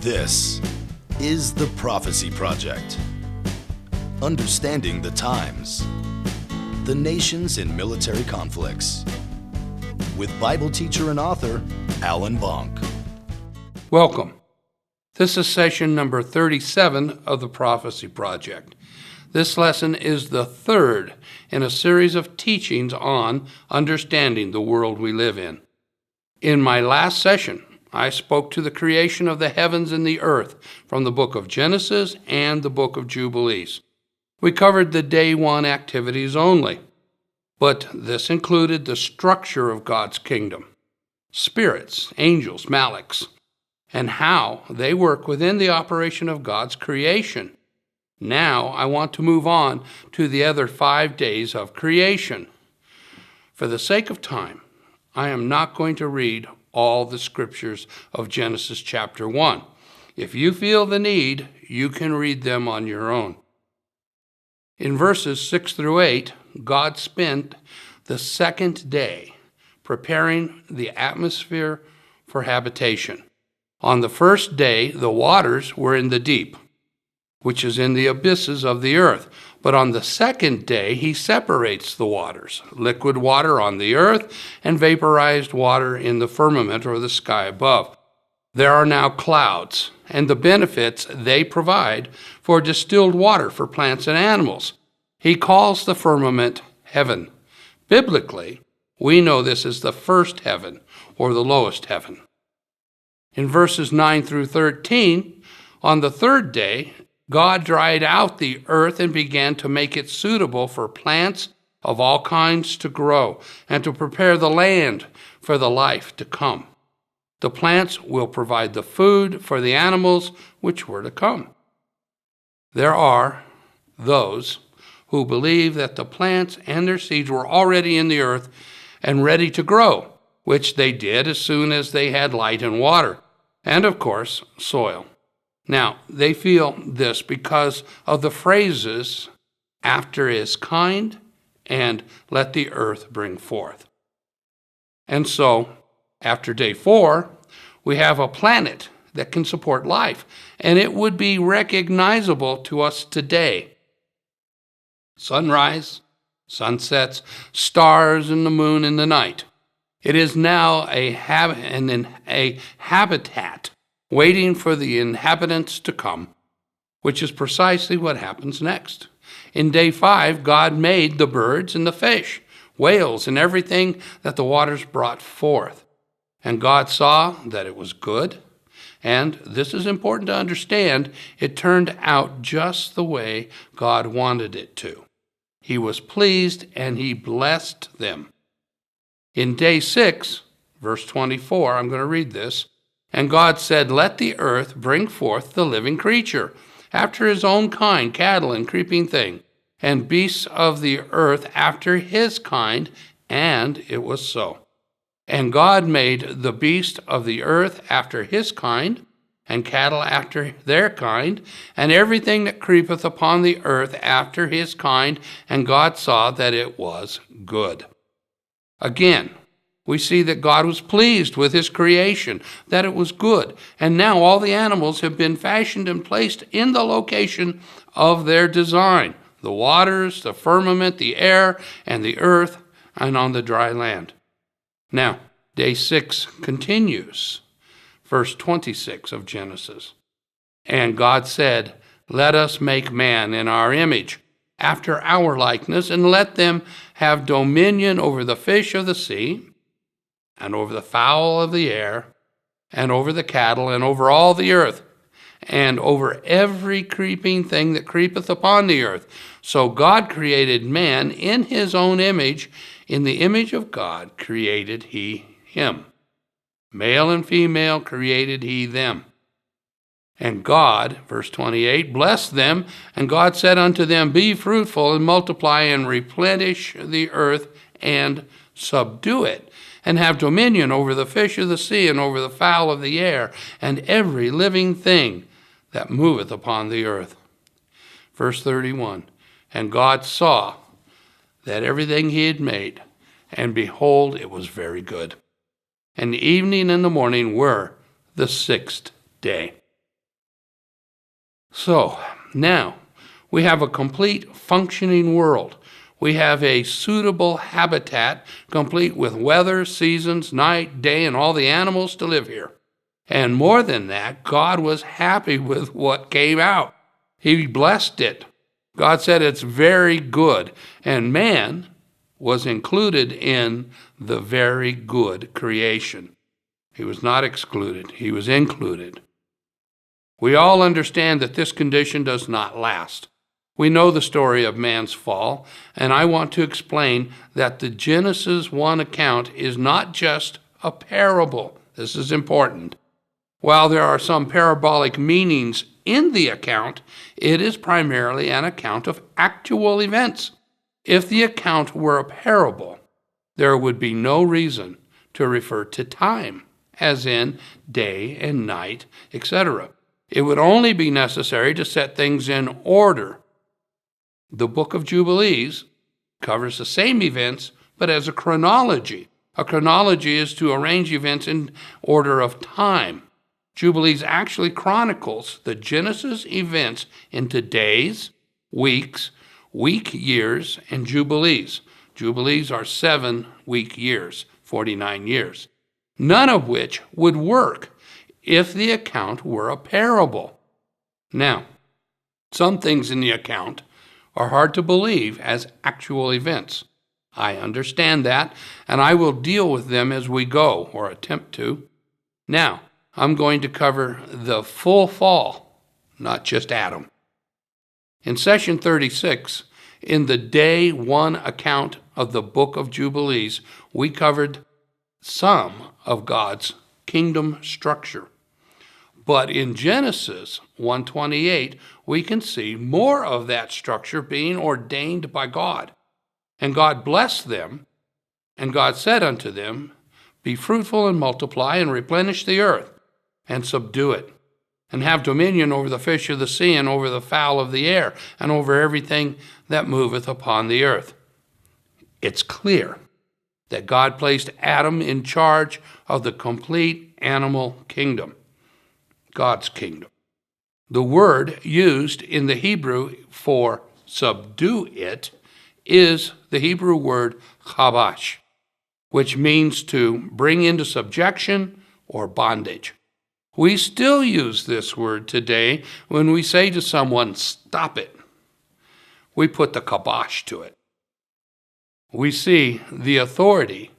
This is the Prophecy Project. Understanding the times, the nations in military conflicts, with Bible teacher and author Alan Bonk. Welcome. This is session number 37 of the Prophecy Project. This lesson is the third in a series of teachings on understanding the world we live in. In my last session, I spoke to the creation of the heavens and the earth from the book of Genesis and the book of Jubilees. We covered the day one activities only, but this included the structure of God's kingdom, spirits, angels, Malaks, and how they work within the operation of God's creation. Now I want to move on to the other 5 days of creation. For the sake of time, I am not going to read all the scriptures of Genesis chapter 1. If you feel the need, you can read them on your own. In verses 6 through 8, God spent the second day preparing the atmosphere for habitation. On the first day, the waters were in the deep, which is in the abysses of the earth. But on the second day, he separates the waters, liquid water on the earth and vaporized water in the firmament or the sky above. There are now clouds and the benefits they provide for distilled water for plants and animals. He calls the firmament heaven. Biblically, we know this is the first heaven or the lowest heaven. In verses 9 through 13, on the third day, God dried out the earth and began to make it suitable for plants of all kinds to grow and to prepare the land for the life to come. The plants will provide the food for the animals which were to come. There are those who believe that the plants and their seeds were already in the earth and ready to grow, which they did as soon as they had light and water, and of course, soil. Now, they feel this because of the phrases, after is kind, and let the earth bring forth. And so, after day 4, we have a planet that can support life, and it would be recognizable to us today. Sunrise, sunsets, stars, and the moon in the night. It is now a habitat waiting for the inhabitants to come, which is precisely what happens next. In day 5, God made the birds and the fish, whales, and everything that the waters brought forth. And God saw that it was good, and this is important to understand, it turned out just the way God wanted it to. He was pleased, and he blessed them. In day 6, verse 24, I'm going to read this, and God said, let the earth bring forth the living creature, after his own kind, cattle and creeping thing, and beasts of the earth after his kind, and it was so. And God made the beast of the earth after his kind, and cattle after their kind, and everything that creepeth upon the earth after his kind, and God saw that it was good. Again, we see that God was pleased with his creation, that it was good. And now all the animals have been fashioned and placed in the location of their design. The waters, the firmament, the air, and the earth, and on the dry land. Now, day 6 continues. Verse 26 of Genesis. And God said, let us make man in our image, after our likeness, and let them have dominion over the fish of the sea, and over the fowl of the air, and over the cattle, and over all the earth, and over every creeping thing that creepeth upon the earth. So God created man in his own image. In the image of God created he him. Male and female created he them. And God, verse 28, blessed them, and God said unto them, be fruitful, and multiply, and replenish the earth, and subdue it, and have dominion over the fish of the sea, and over the fowl of the air, and every living thing that moveth upon the earth. Verse 31, and God saw that everything he had made, and behold, it was very good. And the evening and the morning were the 6th day. So, now, we have a complete functioning world. We have a suitable habitat, complete with weather, seasons, night, day, and all the animals to live here. And more than that, God was happy with what came out. He blessed it. God said it's very good. And man was included in the very good creation. He was not excluded. He was included. We all understand that this condition does not last. We know the story of man's fall, and I want to explain that the Genesis 1 account is not just a parable. This is important. While there are some parabolic meanings in the account, it is primarily an account of actual events. If the account were a parable, there would be no reason to refer to time, as in day and night, etc. It would only be necessary to set things in order. The book of Jubilees covers the same events, but as a chronology. A chronology is to arrange events in order of time. Jubilees actually chronicles the Genesis events into days, weeks, week years, and jubilees. Jubilees are 7 week years, 49 years, none of which would work if the account were a parable. Now, some things in the account are hard to believe as actual events. I understand that, and I will deal with them as we go, or attempt to. Now, I'm going to cover the full fall, not just Adam. In session 36, in the day 1 account of the book of Jubilees, we covered some of God's kingdom structure. But in Genesis 1:28, we can see more of that structure being ordained by God. And God blessed them, and God said unto them, Be fruitful and multiply, and replenish the earth, and subdue it, and have dominion over the fish of the sea, and over the fowl of the air, and over everything that moveth upon the earth. It's clear that God placed Adam in charge of the complete animal kingdom, God's kingdom. The word used in the Hebrew for subdue it is the Hebrew word chabash, which means to bring into subjection or bondage. We still use this word today when we say to someone, stop it. We put the kibosh to it. We see the authority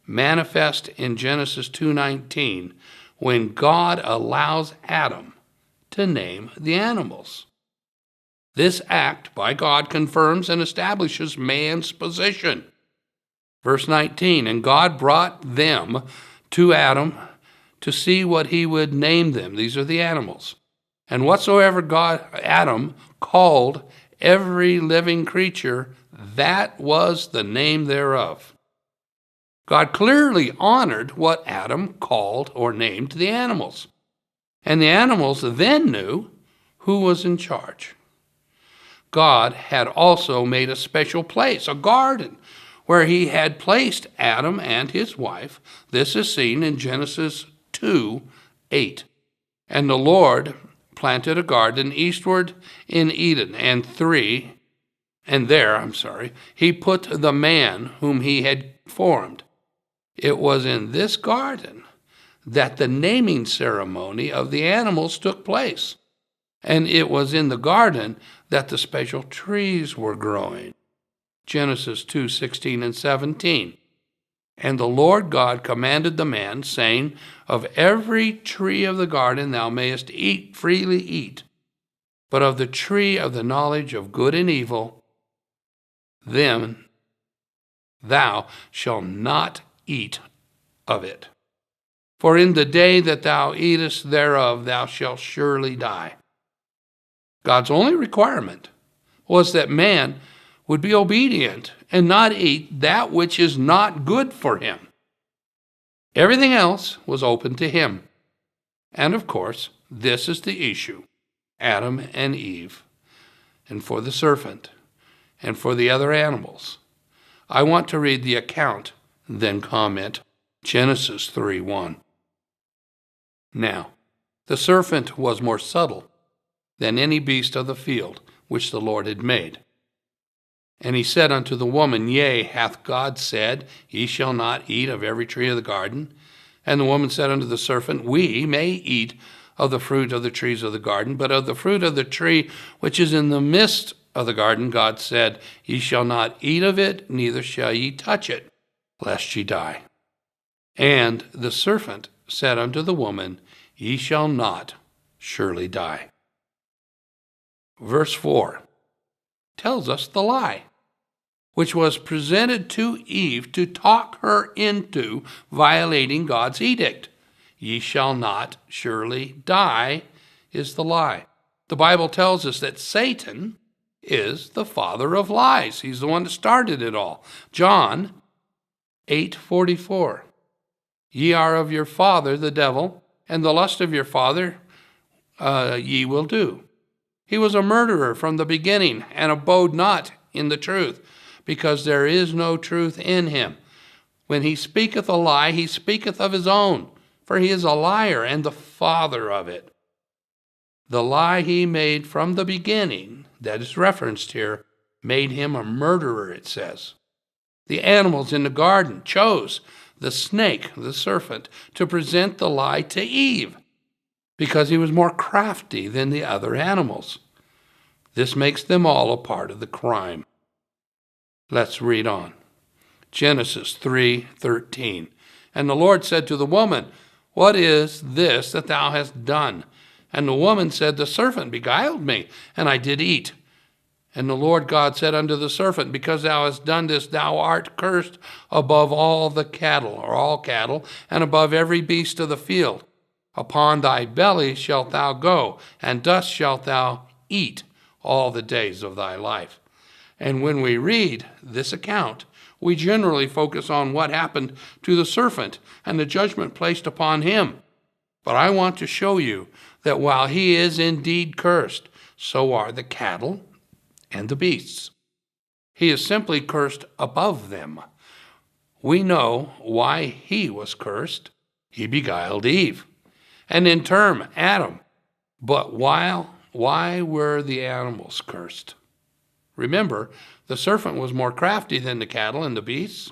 manifest in Genesis 2:19 when God allows Adam to name the animals. This act by God confirms and establishes man's position. Verse 19, and God brought them to Adam to see what he would name them. These are the animals. And whatsoever Adam called every living creature, that was the name thereof. God clearly honored what Adam called or named the animals. And the animals then knew who was in charge. God had also made a special place, a garden, where he had placed Adam and his wife. This is seen in Genesis 2:8. And the Lord planted a garden eastward in Eden, and there he put the man whom he had formed. It was in this garden that the naming ceremony of the animals took place. And it was in the garden that the special trees were growing. Genesis 2:16 and 17. And the Lord God commanded the man, saying, Of every tree of the garden thou mayest freely eat, but of the tree of the knowledge of good and evil, then thou shalt not eat of it. For in the day that thou eatest thereof, thou shalt surely die. God's only requirement was that man would be obedient and not eat that which is not good for him. Everything else was open to him. And of course, this is the issue. Adam and Eve, and for the serpent, and for the other animals. I want to read the account, then comment. Genesis 3:1. Now, the serpent was more subtle than any beast of the field which the Lord had made. And he said unto the woman, Yea, hath God said, Ye shall not eat of every tree of the garden? And the woman said unto the serpent, We may eat of the fruit of the trees of the garden, but of the fruit of the tree which is in the midst of the garden, God said, Ye shall not eat of it, neither shall ye touch it, lest ye die. And the serpent said unto the woman, Ye shall not surely die. Verse 4 tells us the lie, which was presented to Eve to talk her into violating God's edict. Ye shall not surely die is the lie. The Bible tells us that Satan is the father of lies. He's the one that started it all. John 8:44. Ye are of your father the devil, and the lust of your father ye will do. He was a murderer from the beginning, and abode not in the truth, because there is no truth in him. When he speaketh a lie, he speaketh of his own, for he is a liar and the father of it. The lie he made from the beginning, that is referenced here, made him a murderer, it says. The animals in the garden chose the snake, the serpent, to present the lie to Eve, because he was more crafty than the other animals. This makes them all a part of the crime. Let's read on. Genesis 3:13. And the Lord said to the woman, What is this that thou hast done? And the woman said, The serpent beguiled me, and I did eat. And the Lord God said unto the serpent, Because thou hast done this, thou art cursed above all the cattle, or all cattle, and above every beast of the field. Upon thy belly shalt thou go, and dust shalt thou eat all the days of thy life. And when we read this account, we generally focus on what happened to the serpent and the judgment placed upon him. But I want to show you that while he is indeed cursed, so are the cattle and the beasts. He is simply cursed above them. We know why he was cursed. He beguiled Eve, and in turn Adam. But why were the animals cursed? Remember, the serpent was more crafty than the cattle and the beasts,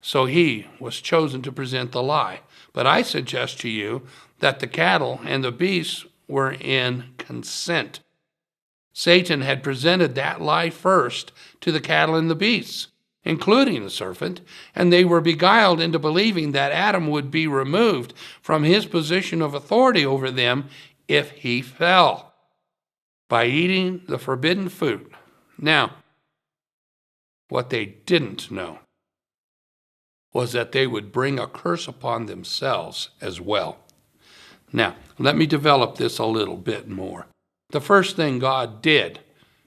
so he was chosen to present the lie. But I suggest to you that the cattle and the beasts were in consent. Satan had presented that lie first to the cattle and the beasts, including the serpent, and they were beguiled into believing that Adam would be removed from his position of authority over them if he fell by eating the forbidden food. Now, what they didn't know was that they would bring a curse upon themselves as well. Now, let me develop this a little bit more. The first thing God did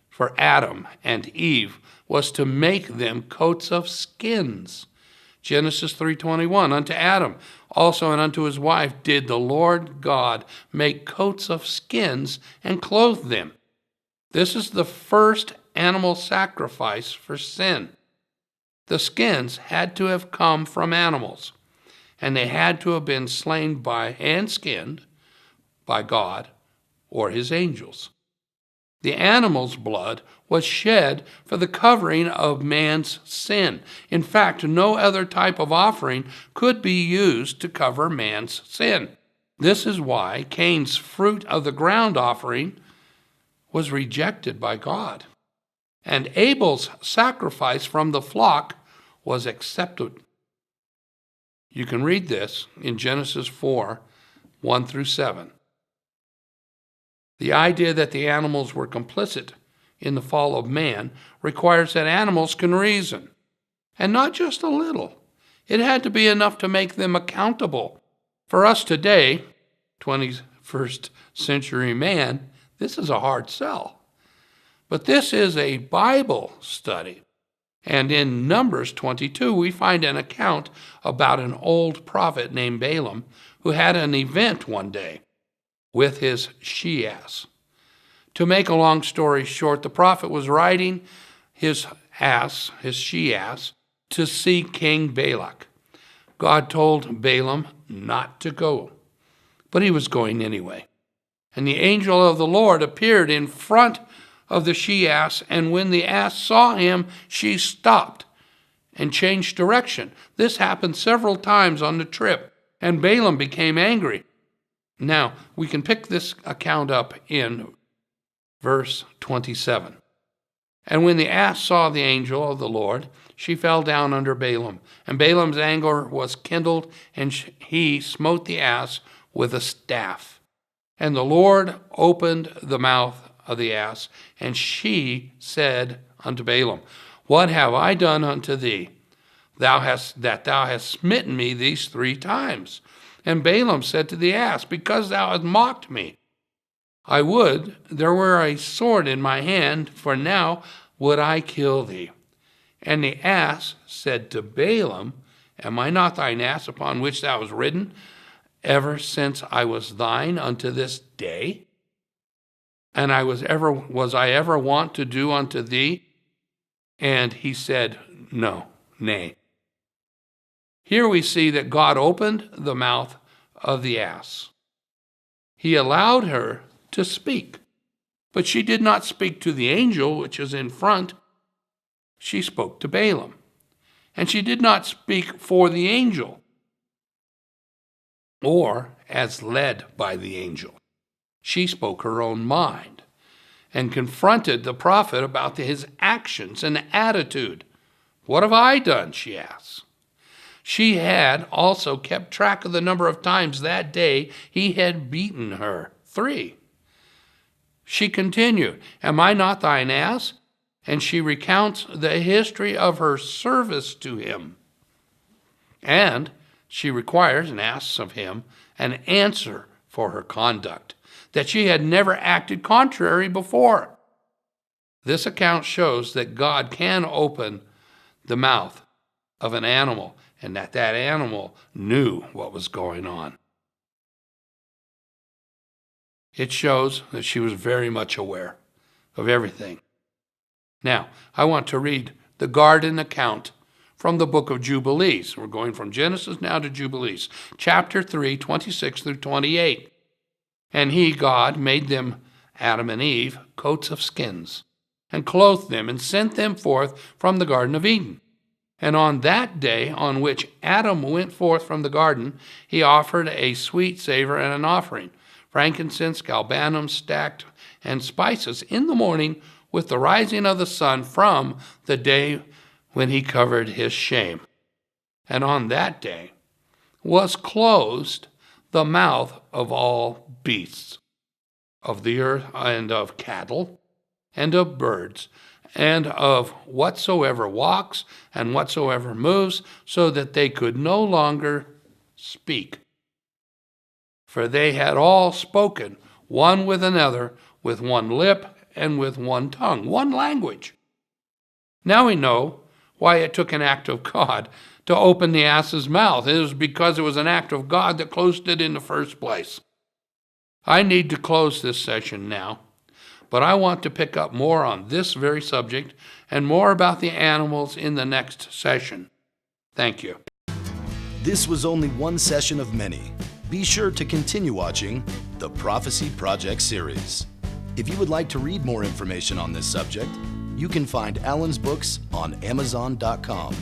for Adam and Eve was to make them coats of skins. Genesis 3:21, unto Adam also and unto his wife did the Lord God make coats of skins and clothe them. This is the first animal sacrifice for sin. The skins had to have come from animals, and they had to have been slain by and skinned by God or his angels. The animal's blood was shed for the covering of man's sin. In fact, no other type of offering could be used to cover man's sin. This is why Cain's fruit of the ground offering was rejected by God, and Abel's sacrifice from the flock was accepted. You can read this in Genesis 4:1-7. The idea that the animals were complicit in the fall of man requires that animals can reason, and not just a little. It had to be enough to make them accountable. For us today, 21st century man, this is a hard sell. But this is a Bible study. And in Numbers 22, we find an account about an old prophet named Balaam who had an event one day with his she-ass. To make a long story short, the prophet was riding his she-ass, to see King Balak. God told Balaam not to go, but he was going anyway. And the angel of the Lord appeared in front of the she-ass, and when the ass saw him, she stopped and changed direction. This happened several times on the trip, and Balaam became angry. Now, we can pick this account up in verse 27. And when the ass saw the angel of the Lord, she fell down under Balaam. And Balaam's anger was kindled, and he smote the ass with a staff. And the Lord opened the mouth of the ass, and she said unto Balaam, What have I done unto thee, that thou hast smitten me these 3 times? And Balaam said to the ass, Because thou hast mocked me. I would there were a sword in my hand, for now would I kill thee. And the ass said to Balaam, Am I not thine ass upon which thou hast ridden, ever since I was thine unto this day? And was I ever wont to do unto thee? And he said, No, nay. Here we see that God opened the mouth of the ass. He allowed her to speak, but she did not speak to the angel, which is in front. She spoke to Balaam, and she did not speak for the angel or as led by the angel. She spoke her own mind and confronted the prophet about his actions and attitude. What have I done? She asked. She had also kept track of the number of times that day he had beaten her, 3. She continued, Am I not thine ass? And she recounts the history of her service to him. And she requires and asks of him an answer for her conduct, that she had never acted contrary before. This account shows that God can open the mouth of an animal, and that animal knew what was going on. It shows that she was very much aware of everything. Now, I want to read the garden account from the book of Jubilees. We're going from Genesis now to Jubilees, chapter 3, 26 through 28. And he, God, made them, Adam and Eve, coats of skins, and clothed them, and sent them forth from the Garden of Eden. And on that day on which Adam went forth from the garden, he offered a sweet savor and an offering, frankincense, galbanum, stacks, and spices in the morning with the rising of the sun from the day when he covered his shame. And on that day was closed the mouth of all beasts of the earth, and of cattle, and of birds, and of whatsoever walks and whatsoever moves, so that they could no longer speak. For they had all spoken one with another, with one lip and with one tongue, one language. Now we know why it took an act of God to open the ass's mouth. It was because it was an act of God that closed it in the first place. I need to close this session now, but I want to pick up more on this very subject and more about the animals in the next session. Thank you. This was only one session of many. Be sure to continue watching the Prophecy Project series. If you would like to read more information on this subject, you can find Alan's books on Amazon.com.